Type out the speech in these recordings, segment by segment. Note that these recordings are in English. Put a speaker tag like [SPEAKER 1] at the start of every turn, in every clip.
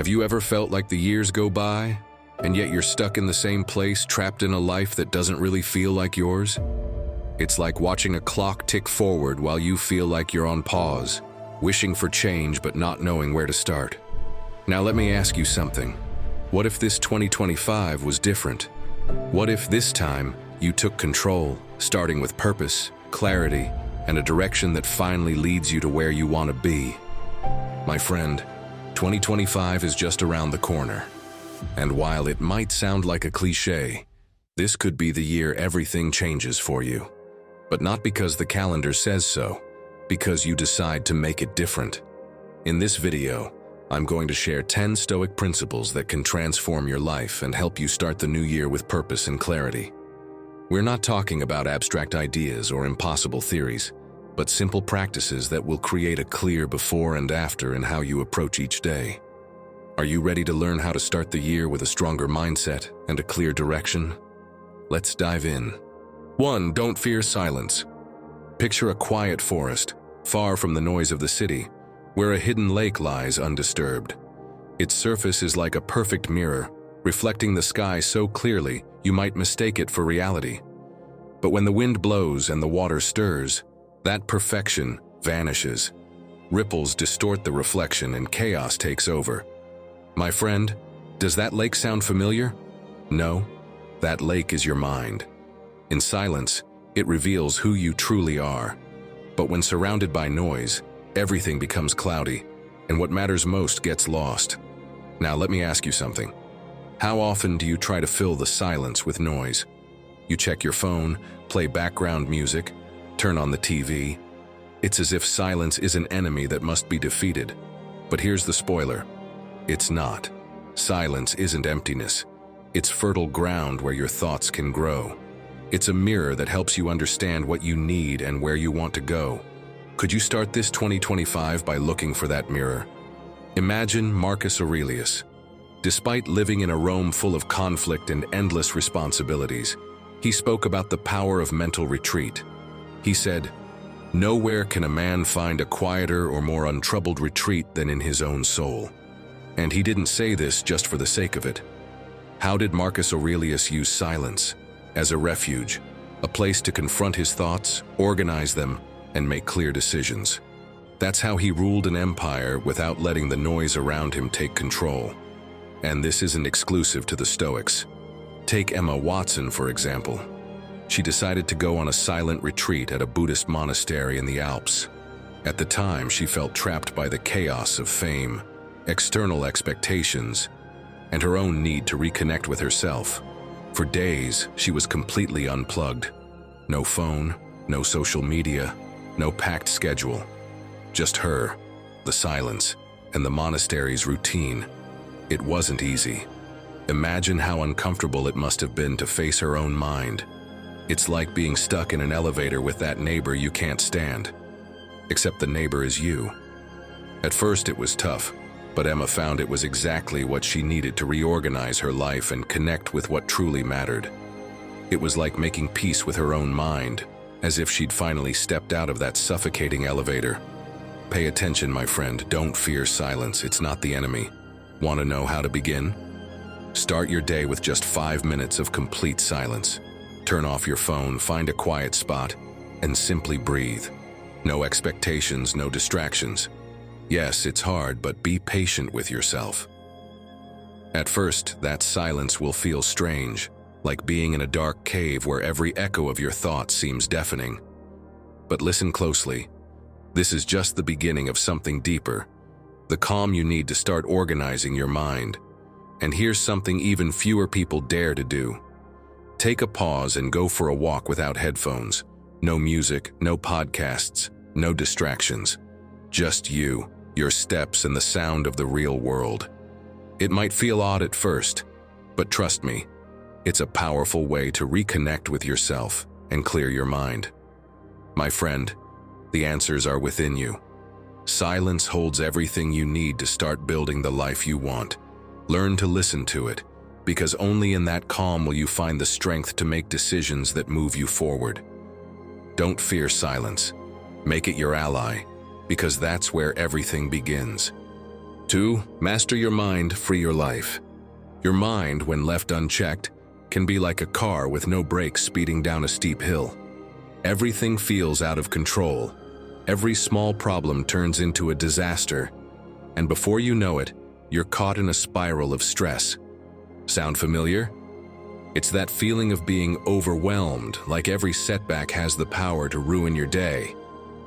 [SPEAKER 1] Have you ever felt like the years go by, and yet you're stuck in the same place, trapped in a life that doesn't really feel like yours? It's like watching a clock tick forward while you feel like you're on pause, wishing for change but not knowing where to start. Now let me ask you something. What if this 2025 was different? What if this time you took control, starting with purpose, clarity, and a direction that finally leads you to where you want to be? My friend, 2025 is just around the corner. And while it might sound like a cliche, this could be the year everything changes for you. But not because the calendar says so, because you decide to make it different. In this video, I'm going to share 10 Stoic principles that can transform your life and help you start the new year with purpose and clarity. We're not talking about abstract ideas or impossible theories, but simple practices that will create a clear before and after in how you approach each day. Are you ready to learn how to start the year with a stronger mindset and a clear direction? Let's dive in. 1. Don't fear silence. Picture a quiet forest, far from the noise of the city, where a hidden lake lies undisturbed. Its surface is like a perfect mirror, reflecting the sky so clearly you might mistake it for reality. But when the wind blows and the water stirs, that perfection vanishes. Ripples distort the reflection and chaos takes over. My friend, does that lake sound familiar? No, that lake is your mind. In silence, it reveals who you truly are. But when surrounded by noise, everything becomes cloudy, and what matters most gets lost. Now let me ask you something. How often do you try to fill the silence with noise? You check your phone, play background music, turn on the TV. It's as if silence is an enemy that must be defeated. But here's the spoiler. It's not. Silence isn't emptiness. It's fertile ground where your thoughts can grow. It's a mirror that helps you understand what you need and where you want to go. Could you start this 2025 by looking for that mirror? Imagine Marcus Aurelius. Despite living in a Rome full of conflict and endless responsibilities, he spoke about the power of mental retreat. He said, "Nowhere can a man find a quieter or more untroubled retreat than in his own soul." And he didn't say this just for the sake of it. How did Marcus Aurelius use silence? As a refuge, a place to confront his thoughts, organize them, and make clear decisions. That's how he ruled an empire without letting the noise around him take control. And this isn't exclusive to the Stoics. Take Emma Watson, for example. She decided to go on a silent retreat at a Buddhist monastery in the Alps. At the time, she felt trapped by the chaos of fame, external expectations, and her own need to reconnect with herself. For days, she was completely unplugged. No phone, no social media, no packed schedule. Just her, the silence, and the monastery's routine. It wasn't easy. Imagine how uncomfortable it must have been to face her own mind. It's like being stuck in an elevator with that neighbor you can't stand. Except the neighbor is you. At first it was tough, but Emma found it was exactly what she needed to reorganize her life and connect with what truly mattered. It was like making peace with her own mind, as if she'd finally stepped out of that suffocating elevator. Pay attention, my friend. Don't fear silence. It's not the enemy. Want to know how to begin? Start your day with just 5 minutes of complete silence. Turn off your phone, find a quiet spot, and simply breathe. No expectations, no distractions. Yes, it's hard, but be patient with yourself. At first, that silence will feel strange, like being in a dark cave where every echo of your thoughts seems deafening. But listen closely. This is just the beginning of something deeper, the calm you need to start organizing your mind. And here's something even fewer people dare to do. Take a pause and go for a walk without headphones. No music, no podcasts, no distractions. Just you, your steps, and the sound of the real world. It might feel odd at first, but trust me, it's a powerful way to reconnect with yourself and clear your mind. My friend, the answers are within you. Silence holds everything you need to start building the life you want. Learn to listen to it, because only in that calm will you find the strength to make decisions that move you forward. Don't fear silence. Make it your ally, because that's where everything begins. 2. Master your mind, free your life. Your mind, when left unchecked, can be like a car with no brakes speeding down a steep hill. Everything feels out of control. Every small problem turns into a disaster. And before you know it, you're caught in a spiral of stress. Sound familiar? It's that feeling of being overwhelmed, like every setback has the power to ruin your day.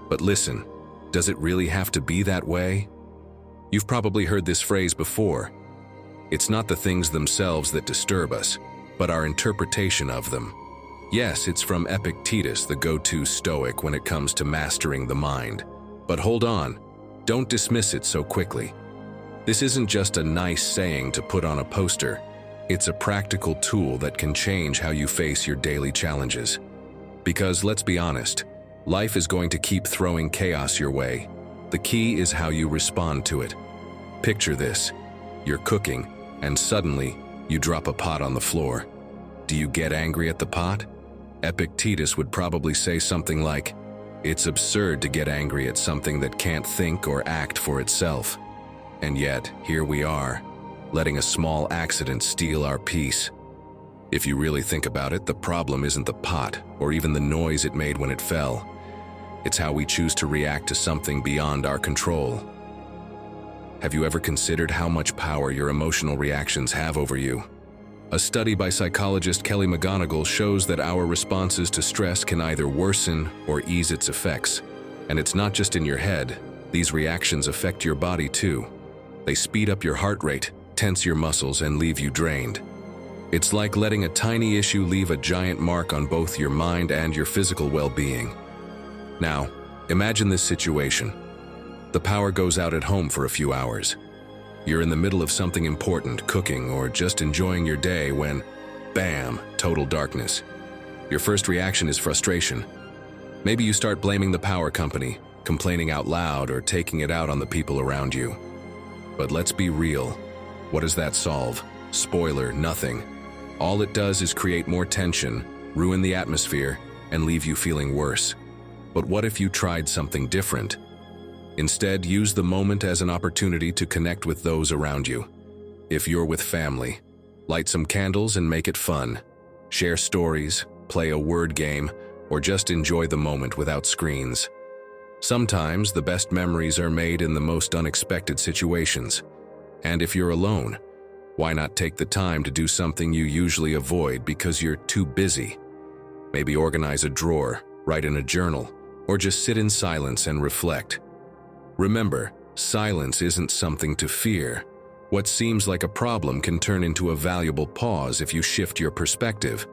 [SPEAKER 1] But listen, does it really have to be that way? You've probably heard this phrase before. It's not the things themselves that disturb us, but our interpretation of them. Yes, it's from Epictetus, the go-to Stoic when it comes to mastering the mind. But hold on, don't dismiss it so quickly. This isn't just a nice saying to put on a poster. It's a practical tool that can change how you face your daily challenges. Because let's be honest, life is going to keep throwing chaos your way. The key is how you respond to it. Picture this. You're cooking, and suddenly, you drop a pot on the floor. Do you get angry at the pot? Epictetus would probably say something like, "It's absurd to get angry at something that can't think or act for itself." And yet, here we are, letting a small accident steal our peace. If you really think about it, the problem isn't the pot, or even the noise it made when it fell. It's how we choose to react to something beyond our control. Have you ever considered how much power your emotional reactions have over you? A study by psychologist Kelly McGonigal shows that our responses to stress can either worsen or ease its effects. And it's not just in your head. These reactions affect your body too. They speed up your heart rate, tense your muscles, and leave you drained. It's like letting a tiny issue leave a giant mark on both your mind and your physical well-being. Now, imagine this situation. The power goes out at home for a few hours. You're in the middle of something important, cooking, or just enjoying your day when, bam, total darkness. Your first reaction is frustration. Maybe you start blaming the power company, complaining out loud, or taking it out on the people around you. But let's be real. What does that solve? Spoiler, nothing. All it does is create more tension, ruin the atmosphere, and leave you feeling worse. But what if you tried something different? Instead, use the moment as an opportunity to connect with those around you. If you're with family, light some candles and make it fun. Share stories, play a word game, or just enjoy the moment without screens. Sometimes the best memories are made in the most unexpected situations. And if you're alone, why not take the time to do something you usually avoid because you're too busy? Maybe organize a drawer, write in a journal, or just sit in silence and reflect. Remember, silence isn't something to fear. What seems like a problem can turn into a valuable pause if you shift your perspective.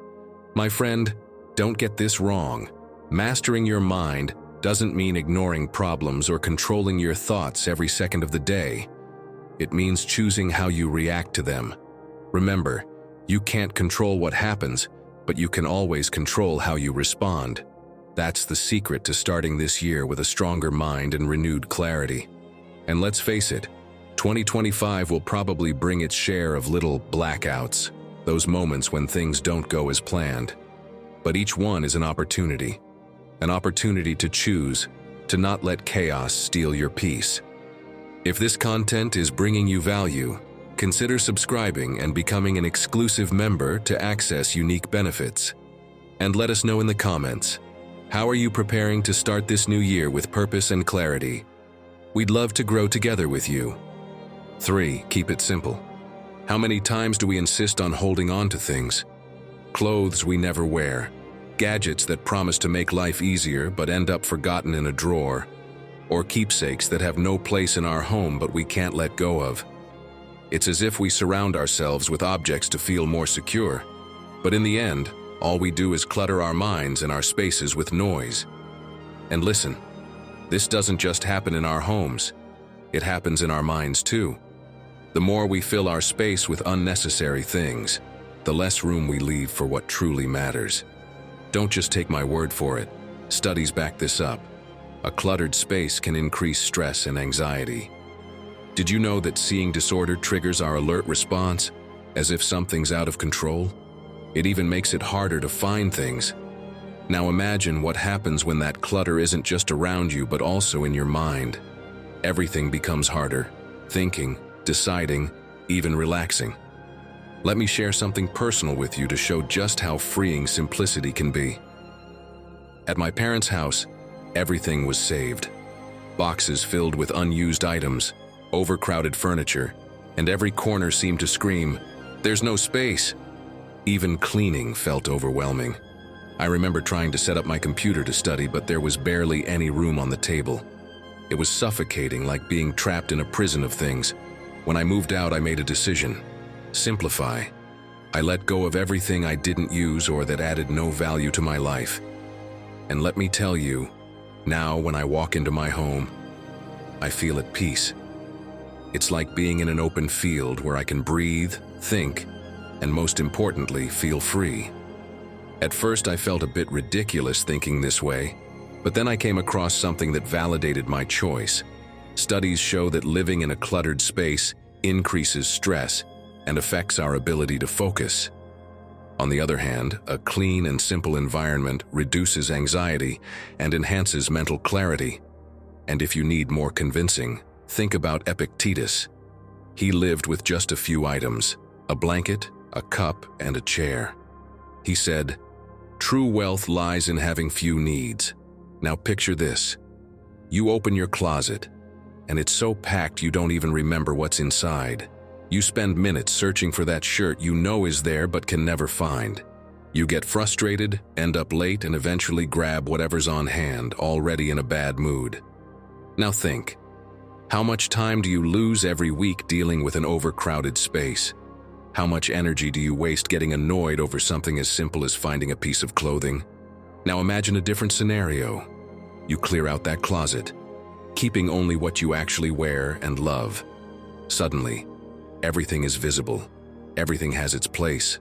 [SPEAKER 1] My friend, don't get this wrong. Mastering your mind doesn't mean ignoring problems or controlling your thoughts every second of the day. It means choosing how you react to them. Remember, you can't control what happens, but you can always control how you respond. That's the secret to starting this year with a stronger mind and renewed clarity. And let's face it, 2025 will probably bring its share of little blackouts, those moments when things don't go as planned. But each one is an opportunity to choose, to not let chaos steal your peace. If this content is bringing you value, consider subscribing and becoming an exclusive member to access unique benefits. And let us know in the comments, how are you preparing to start this new year with purpose and clarity? We'd love to grow together with you. 3. Keep it simple. How many times do we insist on holding on to things? Clothes we never wear, gadgets that promise to make life easier but end up forgotten in a drawer, or keepsakes that have no place in our home but we can't let go of. It's as if we surround ourselves with objects to feel more secure, but in the end, all we do is clutter our minds and our spaces with noise. And listen, this doesn't just happen in our homes, it happens in our minds too. The more we fill our space with unnecessary things, the less room we leave for what truly matters. Don't just take my word for it. Studies back this up. A cluttered space can increase stress and anxiety. Did you know that seeing disorder triggers our alert response, as if something's out of control? It even makes it harder to find things. Now imagine what happens when that clutter isn't just around you but also in your mind. Everything becomes harder. thinking, deciding, even relaxing. Let me share something personal with you to show just how freeing simplicity can be. At my parents' house, everything was saved. Boxes filled with unused items, overcrowded furniture, and every corner seemed to scream, "There's no space." Even cleaning felt overwhelming. I remember trying to set up my computer to study, but there was barely any room on the table. It was suffocating, like being trapped in a prison of things. When I moved out, I made a decision. Simplify. I let go of everything I didn't use or that added no value to my life. And let me tell you, now when I walk into my home, I feel at peace. It's like being in an open field where I can breathe, think, and most importantly, feel free. At first, I felt a bit ridiculous thinking this way, but then I came across something that validated my choice. Studies show that living in a cluttered space increases stress and affects our ability to focus. On the other hand, a clean and simple environment reduces anxiety and enhances mental clarity. And if you need more convincing, think about Epictetus. He lived with just a few items: a blanket, a cup, and a chair. He said, "True wealth lies in having few needs." Now picture this. You open your closet, and it's so packed you don't even remember what's inside. You spend minutes searching for that shirt you know is there but can never find. You get frustrated, end up late, and eventually grab whatever's on hand, already in a bad mood. Now think, how much time do you lose every week dealing with an overcrowded space? How much energy do you waste getting annoyed over something as simple as finding a piece of clothing? Now imagine a different scenario. You clear out that closet, keeping only what you actually wear and love. Suddenly, everything is visible. Everything has its place.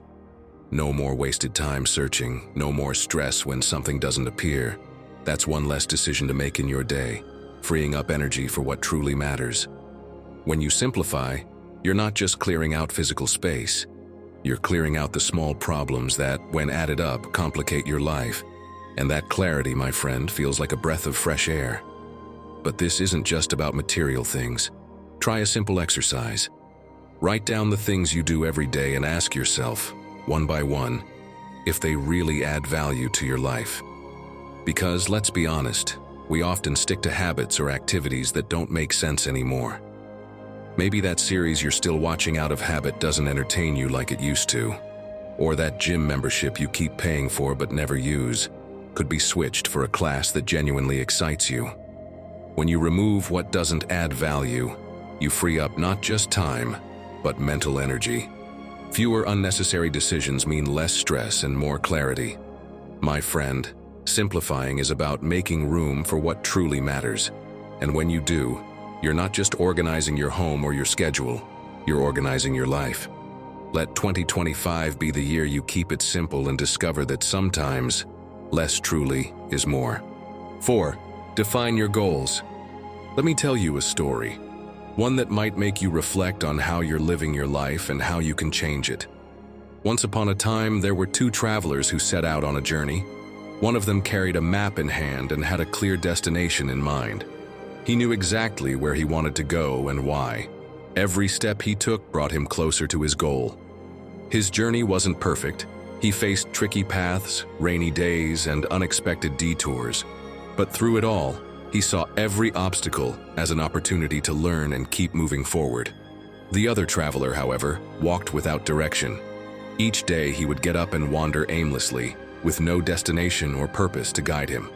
[SPEAKER 1] No more wasted time searching, no more stress when something doesn't appear. That's one less decision to make in your day, freeing up energy for what truly matters. When you simplify, you're not just clearing out physical space. You're clearing out the small problems that, when added up, complicate your life. And that clarity, my friend, feels like a breath of fresh air. But this isn't just about material things. Try a simple exercise. Write down the things you do every day and ask yourself, one by one, if they really add value to your life. Because, let's be honest, we often stick to habits or activities that don't make sense anymore. Maybe that series you're still watching out of habit doesn't entertain you like it used to. Or that gym membership you keep paying for but never use could be switched for a class that genuinely excites you. When you remove what doesn't add value, you free up not just time, but mental energy. Fewer unnecessary decisions mean less stress and more clarity. My friend, simplifying is about making room for what truly matters. And when you do, you're not just organizing your home or your schedule, you're organizing your life. Let 2025 be the year you keep it simple and discover that sometimes, less truly is more. 4. Define your goals. Let me tell you a story. One that might make you reflect on how you're living your life and how you can change it. Once upon a time, there were two travelers who set out on a journey. One of them carried a map in hand and had a clear destination in mind. He knew exactly where he wanted to go and why. Every step he took brought him closer to his goal. His journey wasn't perfect. He faced tricky paths, rainy days, and unexpected detours. But through it all, he saw every obstacle as an opportunity to learn and keep moving forward. The other traveler, however, walked without direction. Each day he would get up and wander aimlessly, with no destination or purpose to guide him.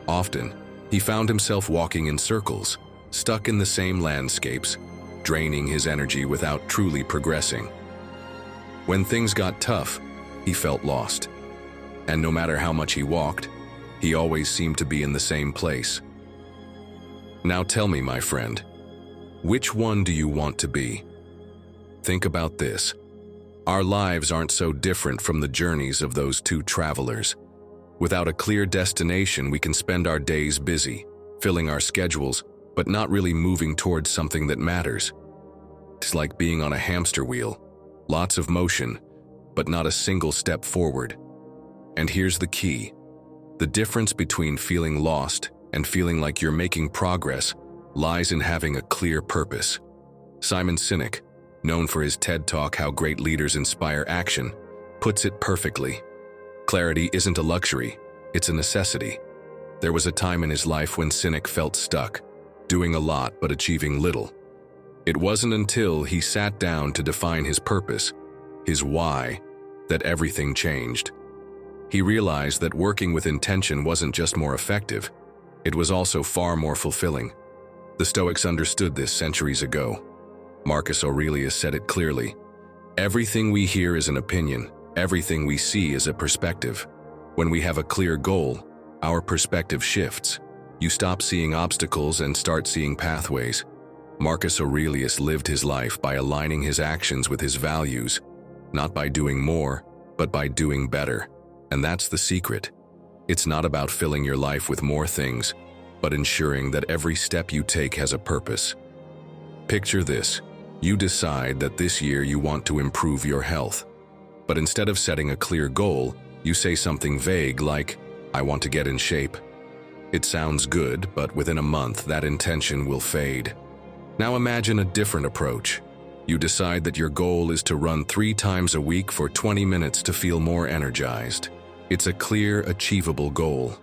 [SPEAKER 1] Often, he found himself walking in circles, stuck in the same landscapes, draining his energy without truly progressing. When things got tough, he felt lost. And no matter how much he walked, he always seemed to be in the same place. Now tell me, my friend, which one do you want to be? Think about this. Our lives aren't so different from the journeys of those two travelers. Without a clear destination, we can spend our days busy, filling our schedules, but not really moving towards something that matters. It's like being on a hamster wheel, lots of motion, but not a single step forward. And here's the key. The difference between feeling lost and feeling like you're making progress lies in having a clear purpose. Simon Sinek, known for his TED Talk How Great Leaders Inspire Action, puts it perfectly. Clarity isn't a luxury, it's a necessity. There was a time in his life when Sinek felt stuck, doing a lot but achieving little. It wasn't until he sat down to define his purpose, his why, that everything changed. He realized that working with intention wasn't just more effective, it was also far more fulfilling. The Stoics understood this centuries ago. Marcus Aurelius said it clearly. Everything we hear is an opinion, everything we see is a perspective. When we have a clear goal, our perspective shifts. You stop seeing obstacles and start seeing pathways. Marcus Aurelius lived his life by aligning his actions with his values, not by doing more, but by doing better. And that's the secret. It's not about filling your life with more things, but ensuring that every step you take has a purpose. Picture this. You decide that this year you want to improve your health. But instead of setting a clear goal, you say something vague like, I want to get in shape. It sounds good, but within a month that intention will fade. Now imagine a different approach. You decide that your goal is to run 3 times a week for 20 minutes to feel more energized. It's a clear, achievable goal.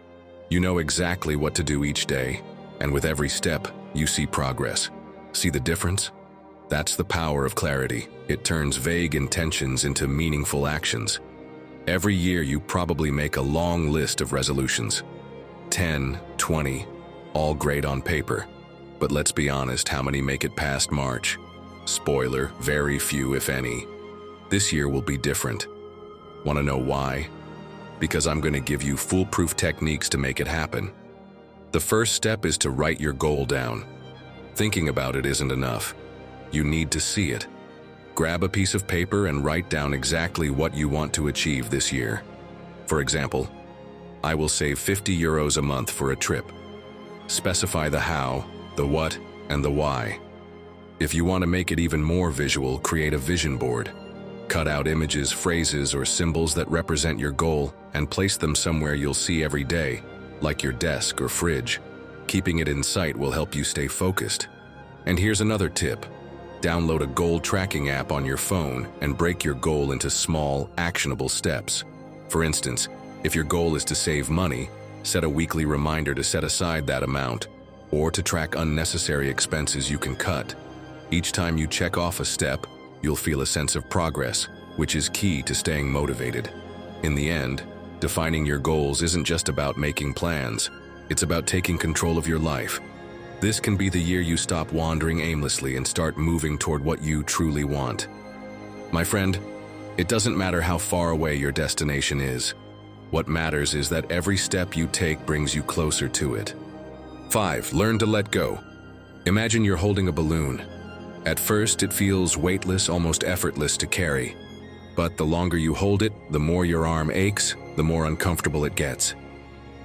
[SPEAKER 1] You know exactly what to do each day, and with every step, you see progress. See the difference? That's the power of clarity. It turns vague intentions into meaningful actions. Every year you probably make a long list of resolutions. 10, 20, all great on paper. But let's be honest, how many make it past March? Spoiler, very few, if any. This year will be different. Want to know why? Because I'm going to give you foolproof techniques to make it happen. The first step is to write your goal down. Thinking about it isn't enough. You need to see it. Grab a piece of paper and write down exactly what you want to achieve this year. For example, I will save 50 euros a month for a trip. Specify the how, the what, and the why. If you want to make it even more visual, create a vision board. Cut out images, phrases, or symbols that represent your goal and place them somewhere you'll see every day, like your desk or fridge. Keeping it in sight will help you stay focused. And here's another tip. Download a goal tracking app on your phone and break your goal into small, actionable steps. For instance, if your goal is to save money, set a weekly reminder to set aside that amount, or to track unnecessary expenses you can cut. Each time you check off a step, you'll feel a sense of progress, which is key to staying motivated. In the end, defining your goals isn't just about making plans, it's about taking control of your life. This can be the year you stop wandering aimlessly and start moving toward what you truly want. My friend, it doesn't matter how far away your destination is. What matters is that every step you take brings you closer to it. 5. Learn to let go. Imagine you're holding a balloon. At first, it feels weightless, almost effortless to carry. But the longer you hold it, the more your arm aches, the more uncomfortable it gets.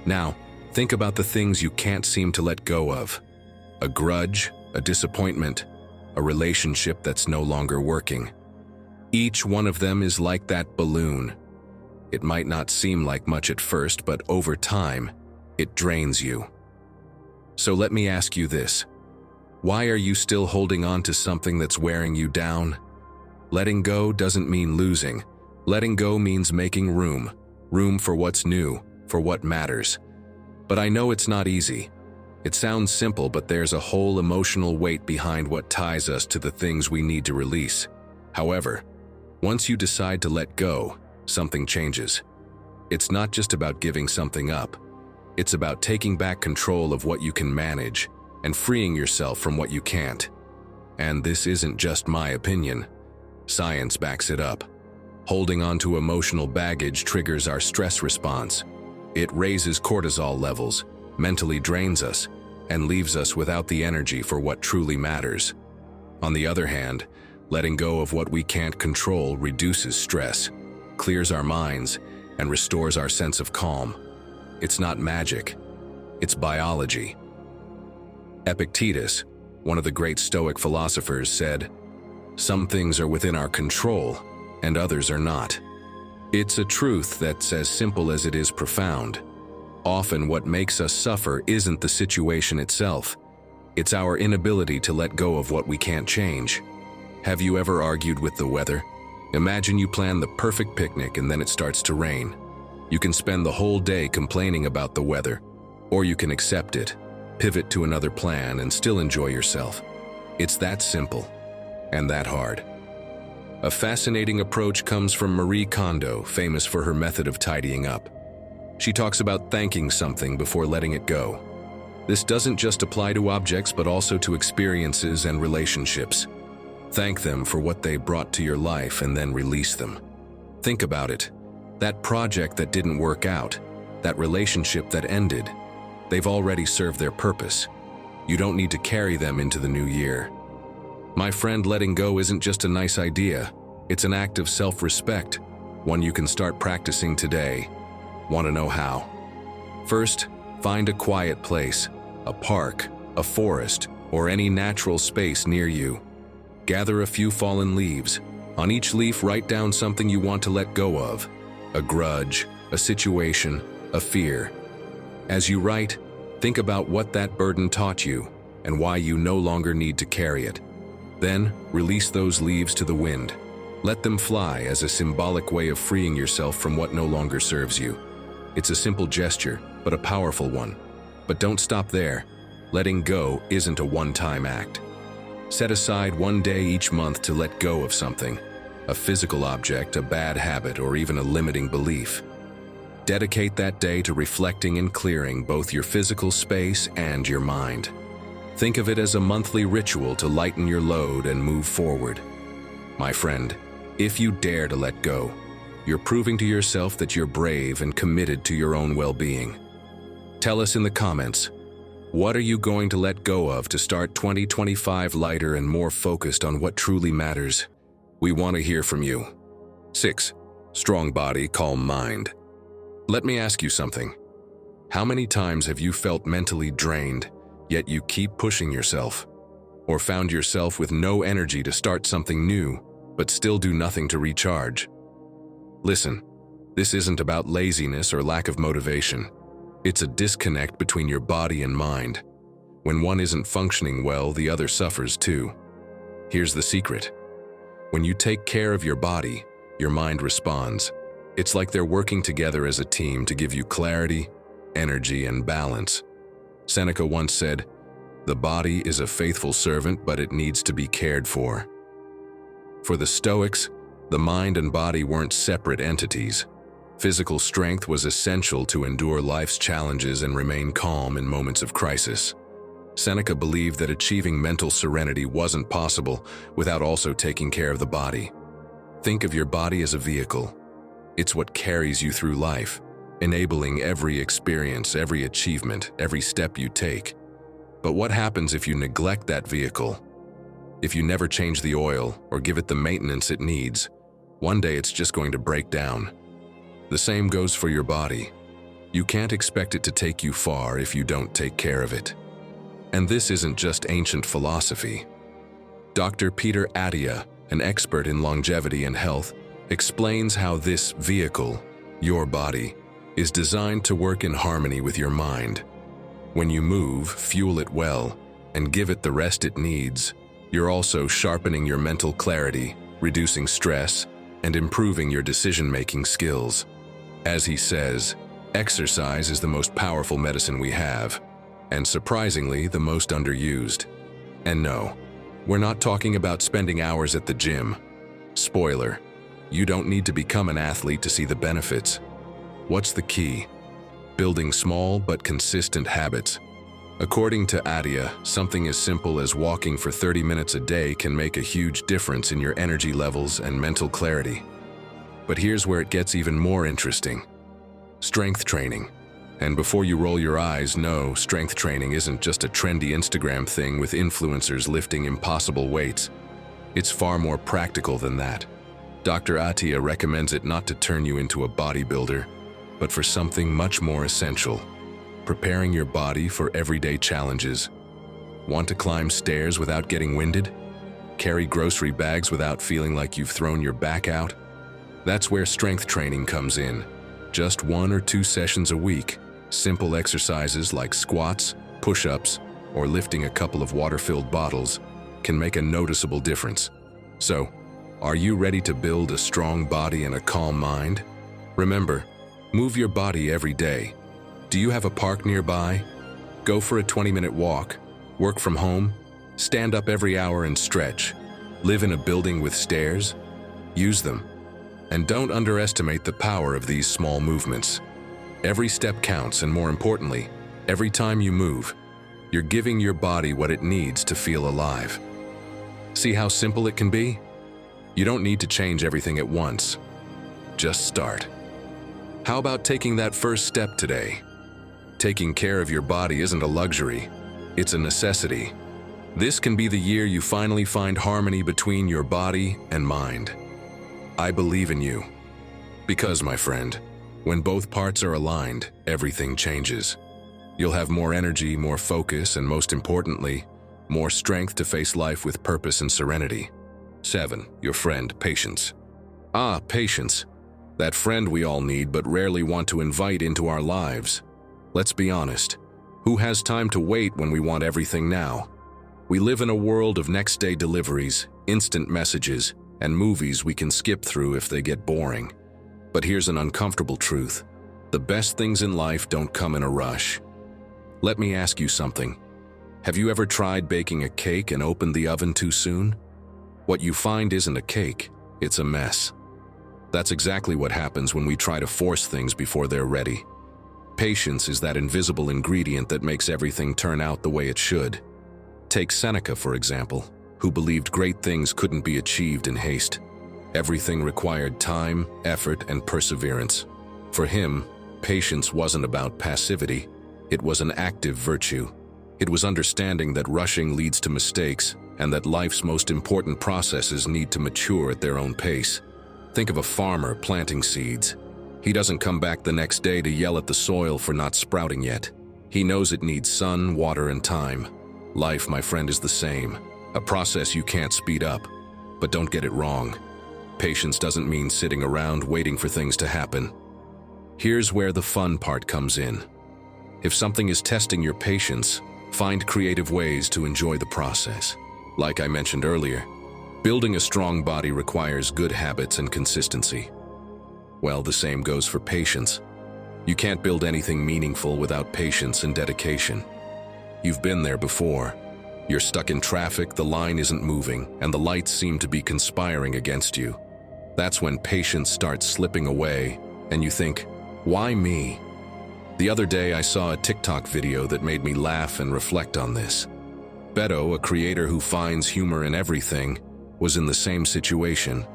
[SPEAKER 1] Now, think about the things you can't seem to let go of. A grudge, a disappointment, a relationship that's no longer working. Each one of them is like that balloon. It might not seem like much at first, but over time, it drains you. So let me ask you this. Why are you still holding on to something that's wearing you down? Letting go doesn't mean losing. Letting go means making room. Room for what's new, for what matters. But I know it's not easy. It sounds simple, but there's a whole emotional weight behind what ties us to the things we need to release. However, once you decide to let go, something changes. It's not just about giving something up. It's about taking back control of what you can manage and freeing yourself from what you can't. And this isn't just my opinion. Science backs it up. Holding on to emotional baggage triggers our stress response. It raises cortisol levels, mentally drains us, and leaves us without the energy for what truly matters. On the other hand, letting go of what we can't control reduces stress, clears our minds, and restores our sense of calm. It's not magic, it's biology. Epictetus, one of the great Stoic philosophers, said, "Some things are within our control, and others are not." It's a truth that's as simple as it is profound. Often what makes us suffer isn't the situation itself. It's our inability to let go of what we can't change. Have you ever argued with the weather? Imagine you plan the perfect picnic and then it starts to rain. You can spend the whole day complaining about the weather, or you can accept it, pivot to another plan, and still enjoy yourself. It's that simple and that hard. A fascinating approach comes from Marie Kondo, famous for her method of tidying up. She talks about thanking something before letting it go. This doesn't just apply to objects, but also to experiences and relationships. Thank them for what they brought to your life and then release them. Think about it. That project that didn't work out, that relationship that ended, they've already served their purpose. You don't need to carry them into the new year. My friend, letting go isn't just a nice idea. It's an act of self-respect, one you can start practicing today. Want to know how? First, find a quiet place, a park, a forest, or any natural space near you. Gather a few fallen leaves. On each leaf, write down something you want to let go of. A grudge, a situation, a fear. As you write, think about what that burden taught you and why you no longer need to carry it. Then, release those leaves to the wind. Let them fly as a symbolic way of freeing yourself from what no longer serves you. It's a simple gesture, but a powerful one. But don't stop there. Letting go isn't a one-time act. Set aside one day each month to let go of something, a physical object, a bad habit, or even a limiting belief. Dedicate that day to reflecting and clearing both your physical space and your mind. Think of it as a monthly ritual to lighten your load and move forward. My friend, if you dare to let go, you're proving to yourself that you're brave and committed to your own well-being. Tell us in the comments, what are you going to let go of to start 2025 lighter and more focused on what truly matters? We want to hear from you. 6. Strong body, calm mind. Let me ask you something. How many times have you felt mentally drained, yet you keep pushing yourself? Or found yourself with no energy to start something new, but still do nothing to recharge? Listen, this isn't about laziness or lack of motivation. It's a disconnect between your body and mind. When one isn't functioning well, the other suffers too. Here's the secret. When you take care of your body, your mind responds. It's like they're working together as a team to give you clarity, energy, and balance. Seneca once said, "The body is a faithful servant, but it needs to be cared for." For the Stoics, the mind and body weren't separate entities. Physical strength was essential to endure life's challenges and remain calm in moments of crisis. Seneca believed that achieving mental serenity wasn't possible without also taking care of the body. Think of your body as a vehicle. It's what carries you through life, enabling every experience, every achievement, every step you take. But what happens if you neglect that vehicle? If you never change the oil or give it the maintenance it needs, one day it's just going to break down. The same goes for your body. You can't expect it to take you far if you don't take care of it. And this isn't just ancient philosophy. Dr. Peter Attia, an expert in longevity and health, explains how this vehicle, your body, is designed to work in harmony with your mind. When you move, fuel it well, and give it the rest it needs, you're also sharpening your mental clarity, reducing stress, and improving your decision-making skills. As he says, exercise is the most powerful medicine we have, and surprisingly, the most underused. And no, we're not talking about spending hours at the gym. Spoiler, you don't need to become an athlete to see the benefits. What's the key? Building small but consistent habits. According to Attia, something as simple as walking for 30 minutes a day can make a huge difference in your energy levels and mental clarity. But here's where it gets even more interesting. Strength training. And before you roll your eyes, no, strength training isn't just a trendy Instagram thing with influencers lifting impossible weights. It's far more practical than that. Dr. Attia recommends it not to turn you into a bodybuilder, but for something much more essential. Preparing your body for everyday challenges. Want to climb stairs without getting winded? Carry grocery bags without feeling like you've thrown your back out? That's where strength training comes in. Just 1 or 2 sessions a week. Simple exercises like squats, push-ups, or lifting a couple of water-filled bottles can make a noticeable difference. So, are you ready to build a strong body and a calm mind? Remember, move your body every day. Do you have a park nearby? Go for a 20-minute walk. Work from home? Stand up every hour and stretch. Live in a building with stairs? Use them. And don't underestimate the power of these small movements. Every step counts, and more importantly, every time you move, you're giving your body what it needs to feel alive. See how simple it can be? You don't need to change everything at once. Just start. How about taking that first step today? Taking care of your body isn't a luxury, it's a necessity. This can be the year you finally find harmony between your body and mind. I believe in you. Because, my friend, when both parts are aligned, everything changes. You'll have more energy, more focus, and most importantly, more strength to face life with purpose and serenity. 7. Your friend, patience. Patience. That friend we all need but rarely want to invite into our lives. Let's be honest. Who has time to wait when we want everything now? We live in a world of next-day deliveries, instant messages, and movies we can skip through if they get boring. But here's an uncomfortable truth. The best things in life don't come in a rush. Let me ask you something. Have you ever tried baking a cake and opened the oven too soon? What you find isn't a cake, it's a mess. That's exactly what happens when we try to force things before they're ready. Patience is that invisible ingredient that makes everything turn out the way it should. Take Seneca, for example, who believed great things couldn't be achieved in haste. Everything required time, effort, and perseverance. For him, patience wasn't about passivity, it was an active virtue. It was understanding that rushing leads to mistakes and that life's most important processes need to mature at their own pace. Think of a farmer planting seeds. He doesn't come back the next day to yell at the soil for not sprouting yet. He knows it needs sun, water, and time. Life, my friend, is the same. A process you can't speed up. But don't get it wrong. Patience doesn't mean sitting around waiting for things to happen. Here's where the fun part comes in. If something is testing your patience, find creative ways to enjoy the process. Like I mentioned earlier, building a strong body requires good habits and consistency. Well, the same goes for patience. You can't build anything meaningful without patience and dedication. You've been there before. You're stuck in traffic, the line isn't moving, and the lights seem to be conspiring against you. That's when patience starts slipping away, and you think, why me? The other day I saw a TikTok video that made me laugh and reflect on this. Beto, a creator who finds humor in everything, was in the same situation,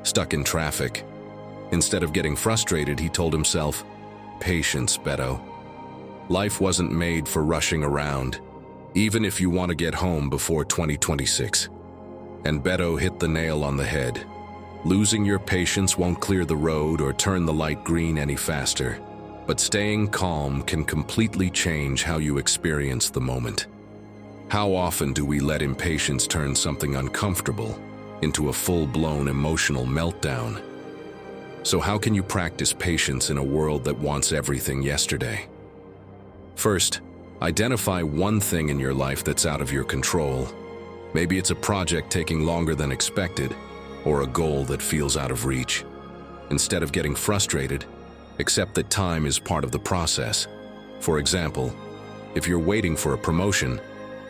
[SPEAKER 1] stuck in traffic. Instead of getting frustrated, he told himself, "Patience, Beto. Life wasn't made for rushing around, even if you want to get home before 2026. And Beto hit the nail on the head. Losing your patience won't clear the road or turn the light green any faster, but staying calm can completely change how you experience the moment. How often do we let impatience turn something uncomfortable into a full-blown emotional meltdown? So how can you practice patience in a world that wants everything yesterday? First, identify one thing in your life that's out of your control. Maybe it's a project taking longer than expected, or a goal that feels out of reach. Instead of getting frustrated, accept that time is part of the process. For example, if you're waiting for a promotion,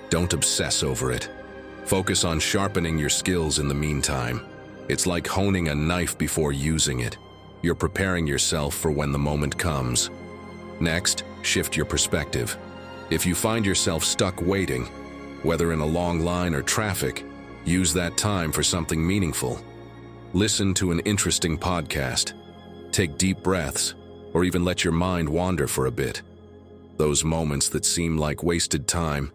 [SPEAKER 1] don't obsess over it. Focus on sharpening your skills in the meantime. It's like honing a knife before using it. You're preparing yourself for when the moment comes. Next, shift your perspective. If you find yourself stuck waiting, whether in a long line or traffic, use that time for something meaningful. Listen to an interesting podcast, take deep breaths, or even let your mind wander for a bit. Those moments that seem like wasted time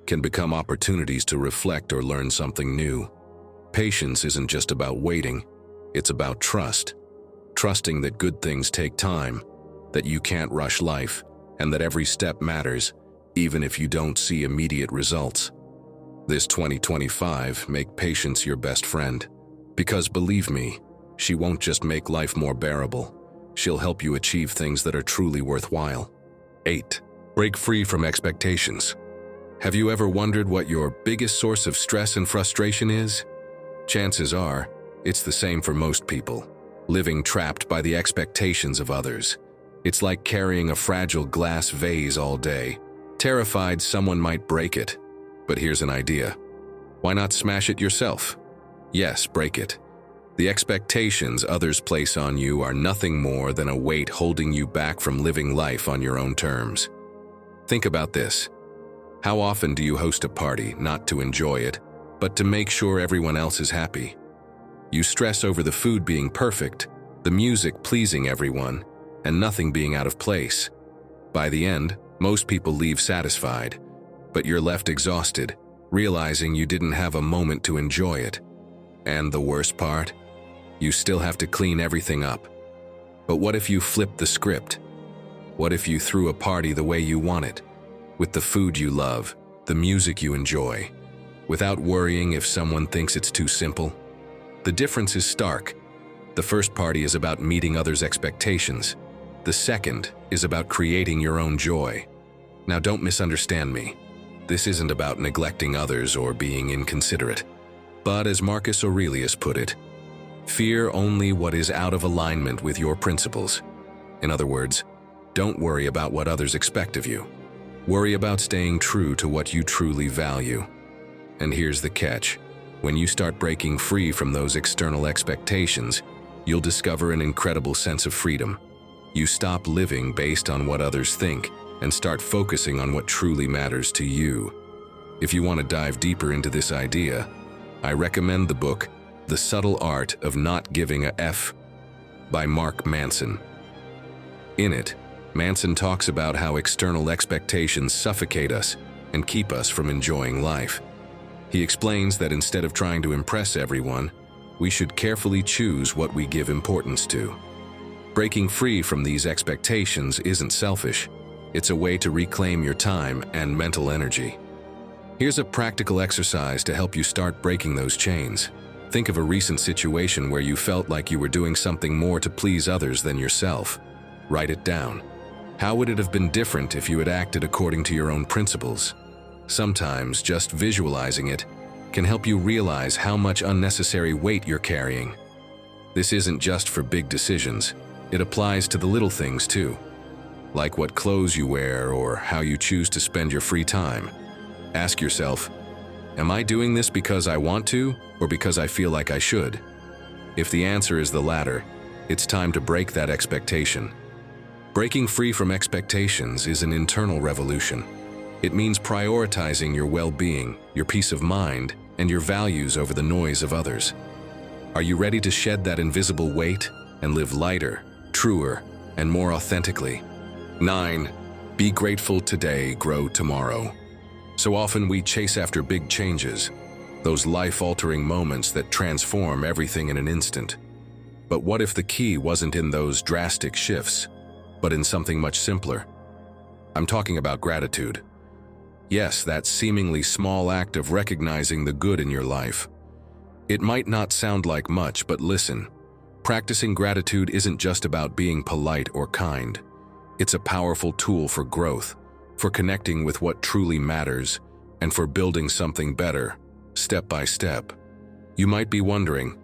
[SPEAKER 1] can become opportunities to reflect or learn something new. Patience isn't just about waiting, it's about trust. Trusting that good things take time, that you can't rush life, and that every step matters, even if you don't see immediate results. This 2025, make patience your best friend. Because believe me, she won't just make life more bearable. She'll help you achieve things that are truly worthwhile. 8. Break free from expectations. Have you ever wondered what your biggest source of stress and frustration is? Chances are, it's the same for most people, living trapped by the expectations of others. It's like carrying a fragile glass vase all day, terrified someone might break it. But here's an idea. Why not smash it yourself? Yes, break it. The expectations others place on you are nothing more than a weight holding you back from living life on your own terms. Think about this. How often do you host a party not to enjoy it, but to make sure everyone else is happy? You stress over the food being perfect, the music pleasing everyone, and nothing being out of place. By the end, most people leave satisfied, but you're left exhausted, realizing you didn't have a moment to enjoy it. And the worst part? You still have to clean everything up. But what if you flipped the script? What if you threw a party the way you want it, with the food you love, the music you enjoy, without worrying if someone thinks it's too simple? The difference is stark. The first party is about meeting others' expectations. The second is about creating your own joy. Now don't misunderstand me. This isn't about neglecting others or being inconsiderate. But as Marcus Aurelius put it, fear only what is out of alignment with your principles. In other words, don't worry about what others expect of you. Worry about staying true to what you truly value. And here's the catch. When you start breaking free from those external expectations, you'll discover an incredible sense of freedom. You stop living based on what others think and start focusing on what truly matters to you. If you want to dive deeper into this idea, I recommend the book, The Subtle Art of Not Giving a F by Mark Manson. In it, Manson talks about how external expectations suffocate us and keep us from enjoying life. He explains that instead of trying to impress everyone, we should carefully choose what we give importance to. Breaking free from these expectations isn't selfish. It's a way to reclaim your time and mental energy. Here's a practical exercise to help you start breaking those chains. Think of a recent situation where you felt like you were doing something more to please others than yourself. Write it down. How would it have been different if you had acted according to your own principles? Sometimes just visualizing it can help you realize how much unnecessary weight you're carrying. This isn't just for big decisions. It applies to the little things too, like what clothes you wear or how you choose to spend your free time. Ask yourself, am I doing this because I want to or because I feel like I should? If the answer is the latter, it's time to break that expectation. Breaking free from expectations is an internal revolution. It means prioritizing your well-being, your peace of mind, and your values over the noise of others. Are you ready to shed that invisible weight and live lighter, truer, and more authentically? 9. Be grateful today, grow tomorrow. So often we chase after big changes, those life-altering moments that transform everything in an instant. But what if the key wasn't in those drastic shifts, but in something much simpler? I'm talking about gratitude. Yes, that seemingly small act of recognizing the good in your life. It might not sound like much, but listen. Practicing gratitude isn't just about being polite or kind. It's a powerful tool for growth, for connecting with what truly matters, and for building something better, step by step. You might be wondering,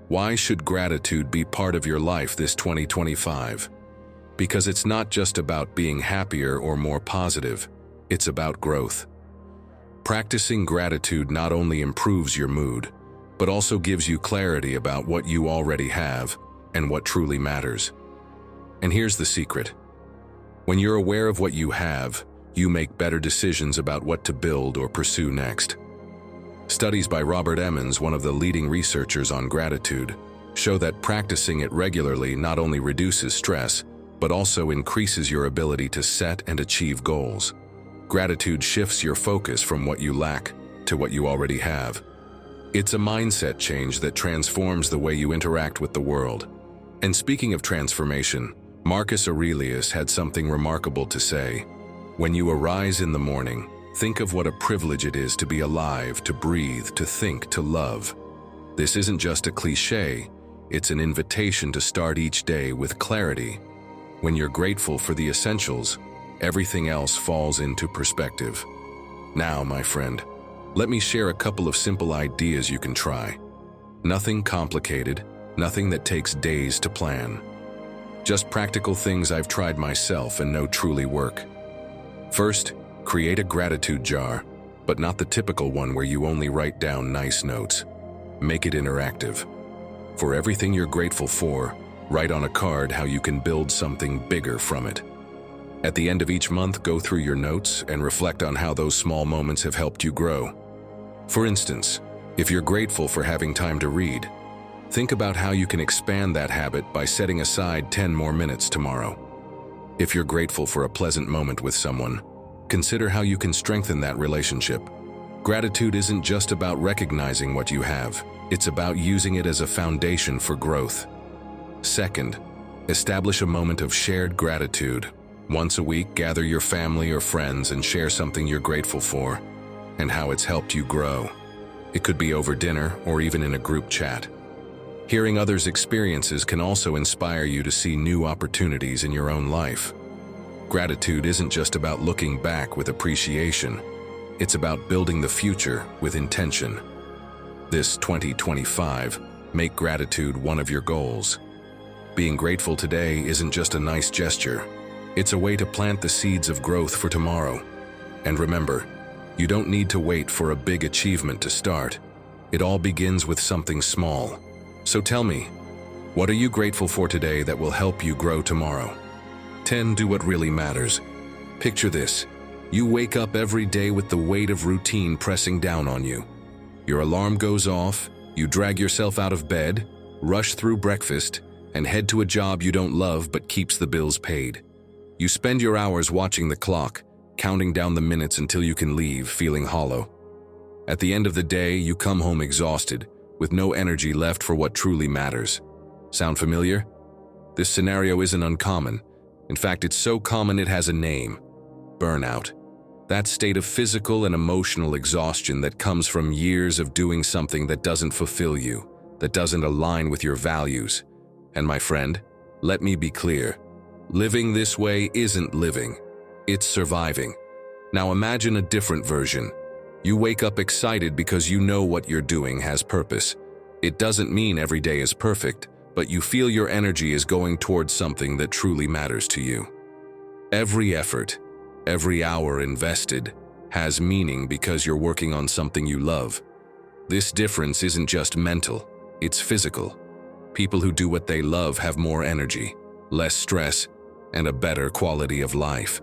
[SPEAKER 1] why should gratitude be part of your life this 2025? Because it's not just about being happier or more positive. It's about growth. Practicing gratitude not only improves your mood, but also gives you clarity about what you already have and what truly matters. And here's the secret. When you're aware of what you have, you make better decisions about what to build or pursue next. Studies by Robert Emmons, one of the leading researchers on gratitude, show that practicing it regularly not only reduces stress, but also increases your ability to set and achieve goals. Gratitude shifts your focus from what you lack to what you already have. It's a mindset change that transforms the way you interact with the world. And speaking of transformation, Marcus Aurelius had something remarkable to say. When you arise in the morning, think of what a privilege it is to be alive, to breathe, to think, to love. This isn't just a cliche, it's an invitation to start each day with clarity. When you're grateful for the essentials, everything else falls into perspective. Now, my friend, let me share a couple of simple ideas you can try. Nothing complicated, nothing that takes days to plan. Just practical things I've tried myself and know truly work. First, create a gratitude jar, but not the typical one where you only write down nice notes. Make it interactive. For everything you're grateful for, write on a card how you can build something bigger from it. At the end of each month, go through your notes and reflect on how those small moments have helped you grow. For instance, if you're grateful for having time to read, think about how you can expand that habit by setting aside 10 more minutes tomorrow. If you're grateful for a pleasant moment with someone, consider how you can strengthen that relationship. Gratitude isn't just about recognizing what you have, it's about using it as a foundation for growth. Second, establish a moment of shared gratitude. Once a week, gather your family or friends and share something you're grateful for and how it's helped you grow. It could be over dinner or even in a group chat. Hearing others' experiences can also inspire you to see new opportunities in your own life. Gratitude isn't just about looking back with appreciation. It's about building the future with intention. This 2025, make gratitude one of your goals. Being grateful today isn't just a nice gesture. It's a way to plant the seeds of growth for tomorrow. And remember, you don't need to wait for a big achievement to start. It all begins with something small. So tell me, what are you grateful for today that will help you grow tomorrow? 10. Do what really matters. Picture this. You wake up every day with the weight of routine pressing down on you. Your alarm goes off, you drag yourself out of bed, rush through breakfast, and head to a job you don't love but keeps the bills paid. You spend your hours watching the clock, counting down the minutes until you can leave, feeling hollow. At the end of the day, you come home exhausted, with no energy left for what truly matters. Sound familiar? This scenario isn't uncommon. In fact, it's so common it has a name: burnout. That state of physical and emotional exhaustion that comes from years of doing something that doesn't fulfill you, that doesn't align with your values. And my friend, let me be clear. Living this way isn't living. It's surviving. Now imagine a different version. You wake up excited because you know what you're doing has purpose. It doesn't mean every day is perfect, but you feel your energy is going towards something that truly matters to you. Every effort, every hour invested, has meaning because you're working on something you love. This difference isn't just mental, it's physical. People who do what they love have more energy, less stress, and a better quality of life.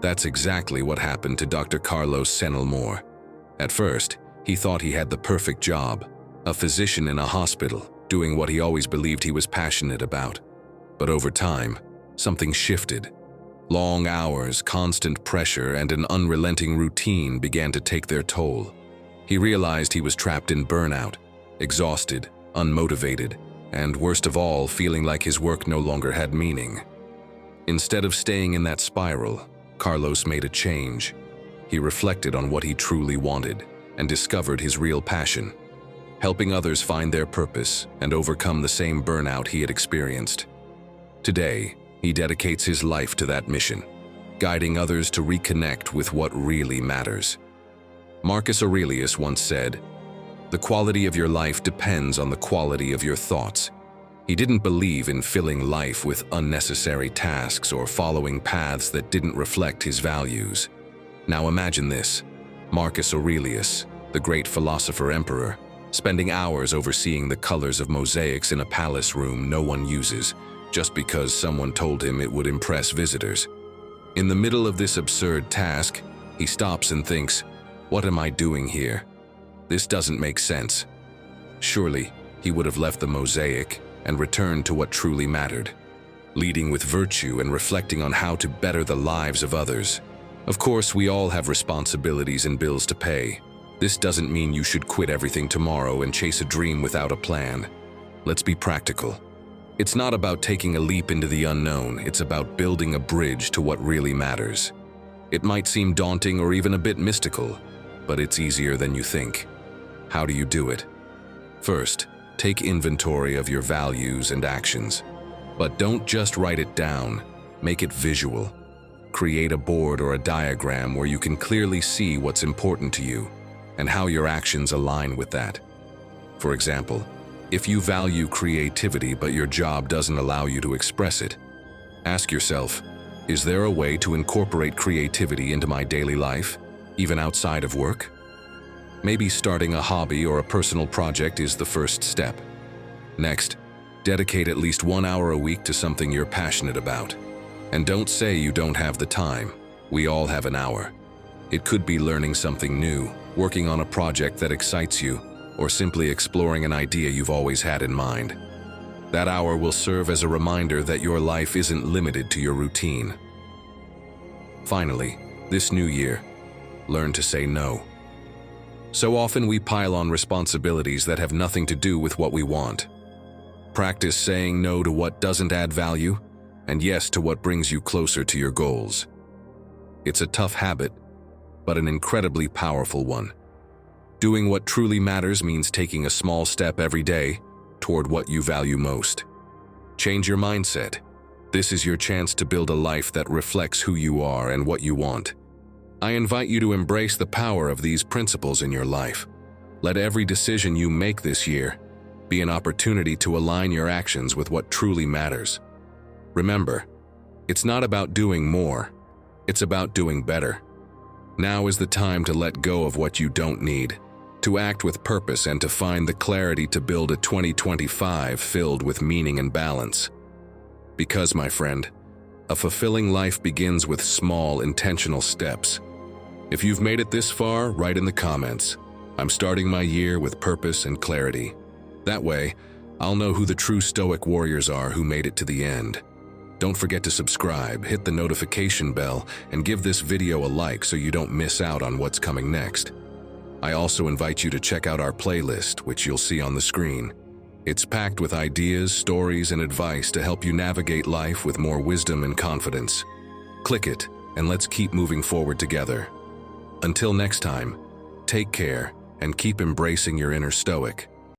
[SPEAKER 1] That's exactly what happened to Dr. Carlos Senelmore. At first, he thought he had the perfect job, a physician in a hospital, doing what he always believed he was passionate about. But over time, something shifted. Long hours, constant pressure, and an unrelenting routine began to take their toll. He realized he was trapped in burnout, exhausted, unmotivated, and worst of all, feeling like his work no longer had meaning. Instead of staying in that spiral, Carlos made a change. He reflected on what he truly wanted and discovered his real passion: helping others find their purpose and overcome the same burnout he had experienced. Today, he dedicates his life to that mission, guiding others to reconnect with what really matters. Marcus Aurelius once said, "The quality of your life depends on the quality of your thoughts." He didn't believe in filling life with unnecessary tasks or following paths that didn't reflect his values. Now imagine this: Marcus Aurelius, the great philosopher-emperor, spending hours overseeing the colors of mosaics in a palace room no one uses, just because someone told him it would impress visitors. In the middle of this absurd task, he stops and thinks, "What am I doing here? This doesn't make sense." Surely, he would have left the mosaic and returned to what truly mattered, leading with virtue and reflecting on how to better the lives of others. Of course, we all have responsibilities and bills to pay. This doesn't mean you should quit everything tomorrow and chase a dream without a plan. Let's be practical. It's not about taking a leap into the unknown, it's about building a bridge to what really matters. It might seem daunting or even a bit mystical, but it's easier than you think. How do you do it? First, take inventory of your values and actions. But don't just write it down, make it visual. Create a board or a diagram where you can clearly see what's important to you and how your actions align with that. For example, If you value creativity but your job doesn't allow you to express it, ask yourself, is there a way to incorporate creativity into my daily life, even outside of work? Maybe starting a hobby or a personal project is the first step. Next, dedicate at least 1 hour a week to something you're passionate about. And don't say you don't have the time. We all have an hour. It could be learning something new, working on a project that excites you, or simply exploring an idea you've always had in mind. That hour will serve as a reminder that your life isn't limited to your routine. Finally, this new year, learn to say no. So often we pile on responsibilities that have nothing to do with what we want. Practice saying no to what doesn't add value, and yes to what brings you closer to your goals. It's a tough habit, but an incredibly powerful one. Doing what truly matters means taking a small step every day toward what you value most. Change your mindset. This is your chance to build a life that reflects who you are and what you want. I invite you to embrace the power of these principles in your life. Let every decision you make this year be an opportunity to align your actions with what truly matters. Remember, it's not about doing more, it's about doing better. Now is the time to let go of what you don't need, to act with purpose and to find the clarity to build a 2025 filled with meaning and balance. Because, my friend, a fulfilling life begins with small, intentional steps. If you've made it this far, write in the comments, "I'm starting my year with purpose and clarity." That way, I'll know who the true Stoic warriors are who made it to the end. Don't forget to subscribe, hit the notification bell, and give this video a like so you don't miss out on what's coming next. I also invite you to check out our playlist, which you'll see on the screen. It's packed with ideas, stories, and advice to help you navigate life with more wisdom and confidence. Click it, and let's keep moving forward together. Until next time, take care and keep embracing your inner Stoic.